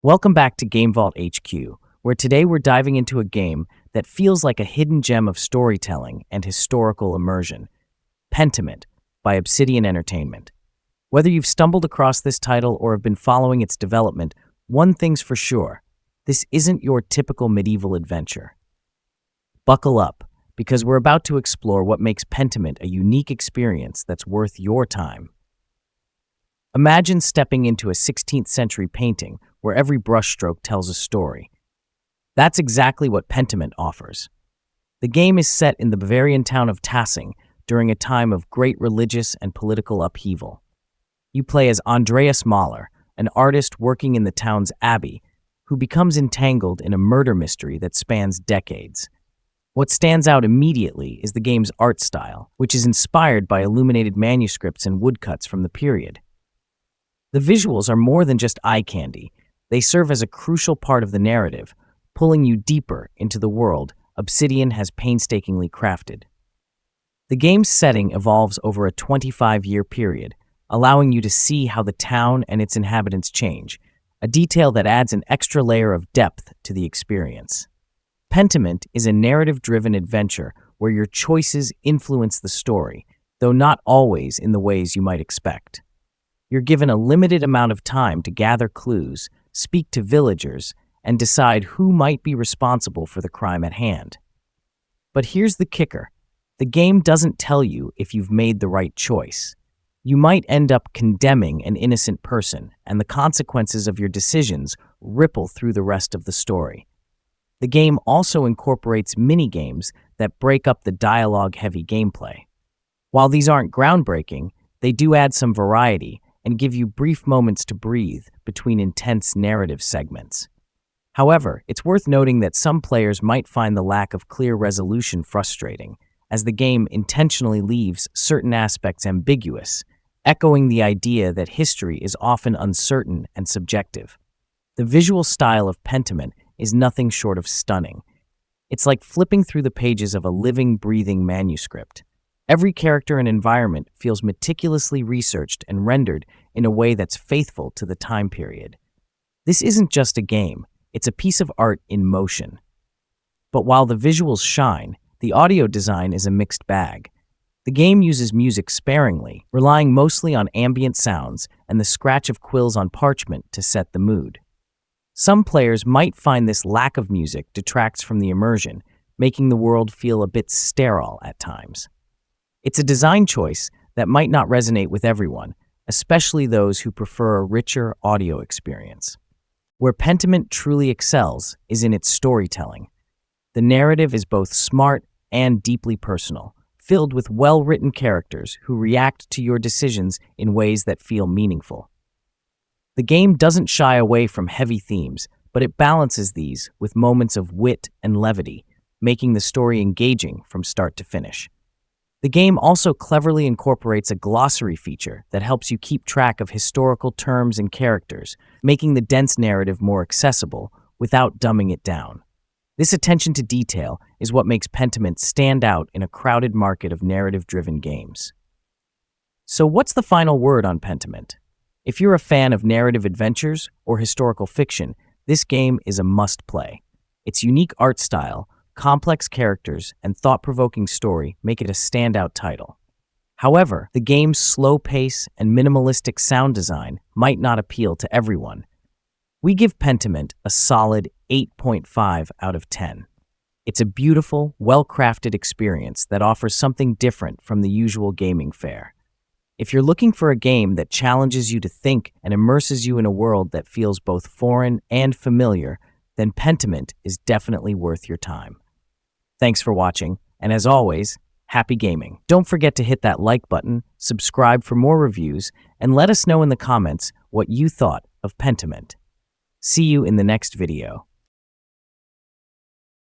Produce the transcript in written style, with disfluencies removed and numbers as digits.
Welcome back to GameVault HQ, where today we're diving into a game that feels like a hidden gem of storytelling and historical immersion, Pentiment by Obsidian Entertainment. Whether you've stumbled across this title or have been following its development, one thing's for sure: this isn't your typical medieval adventure. Buckle up, because we're about to explore what makes Pentiment a unique experience that's worth your time. Imagine stepping into a 16th century painting where every brushstroke tells a story. That's exactly what Pentiment offers. The game is set in the Bavarian town of Tassing during a time of great religious and political upheaval. You play as Andreas Mahler, an artist working in the town's abbey, who becomes entangled in a murder mystery that spans decades. What stands out immediately is the game's art style, which is inspired by illuminated manuscripts and woodcuts from the period. The visuals are more than just eye candy. They serve as a crucial part of the narrative, pulling you deeper into the world Obsidian has painstakingly crafted. The game's setting evolves over a 25-year period, allowing you to see how the town and its inhabitants change, a detail that adds an extra layer of depth to the experience. Pentiment is a narrative-driven adventure where your choices influence the story, though not always in the ways you might expect. You're given a limited amount of time to gather clues, speak to villagers, and decide who might be responsible for the crime at hand. But here's the kicker: the game doesn't tell you if you've made the right choice. You might end up condemning an innocent person, and the consequences of your decisions ripple through the rest of the story. The game also incorporates mini-games that break up the dialogue-heavy gameplay. While these aren't groundbreaking, they do add some variety and give you brief moments to breathe between intense narrative segments. However, it's worth noting that some players might find the lack of clear resolution frustrating, as the game intentionally leaves certain aspects ambiguous, echoing the idea that history is often uncertain and subjective. The visual style of Pentiment is nothing short of stunning. It's like flipping through the pages of a living, breathing manuscript. Every character and environment feels meticulously researched and rendered in a way that's faithful to the time period. This isn't just a game, it's a piece of art in motion. But while the visuals shine, the audio design is a mixed bag. The game uses music sparingly, relying mostly on ambient sounds and the scratch of quills on parchment to set the mood. Some players might find this lack of music detracts from the immersion, making the world feel a bit sterile at times. It's a design choice that might not resonate with everyone, especially those who prefer a richer audio experience. Where Pentiment truly excels is in its storytelling. The narrative is both smart and deeply personal, filled with well-written characters who react to your decisions in ways that feel meaningful. The game doesn't shy away from heavy themes, but it balances these with moments of wit and levity, making the story engaging from start to finish. The game also cleverly incorporates a glossary feature that helps you keep track of historical terms and characters, making the dense narrative more accessible without dumbing it down. This attention to detail is what makes Pentiment stand out in a crowded market of narrative-driven games. So what's the final word on Pentiment? If you're a fan of narrative adventures or historical fiction, this game is a must-play. Its unique art style, complex characters, and thought-provoking story make it a standout title. However, the game's slow pace and minimalistic sound design might not appeal to everyone. We give Pentiment a solid 8.5 out of 10. It's a beautiful, well-crafted experience that offers something different from the usual gaming fare. If you're looking for a game that challenges you to think and immerses you in a world that feels both foreign and familiar, then Pentiment is definitely worth your time. Thanks for watching, and as always, happy gaming. Don't forget to hit that like button, subscribe for more reviews, and let us know in the comments what you thought of Pentiment. See you in the next video.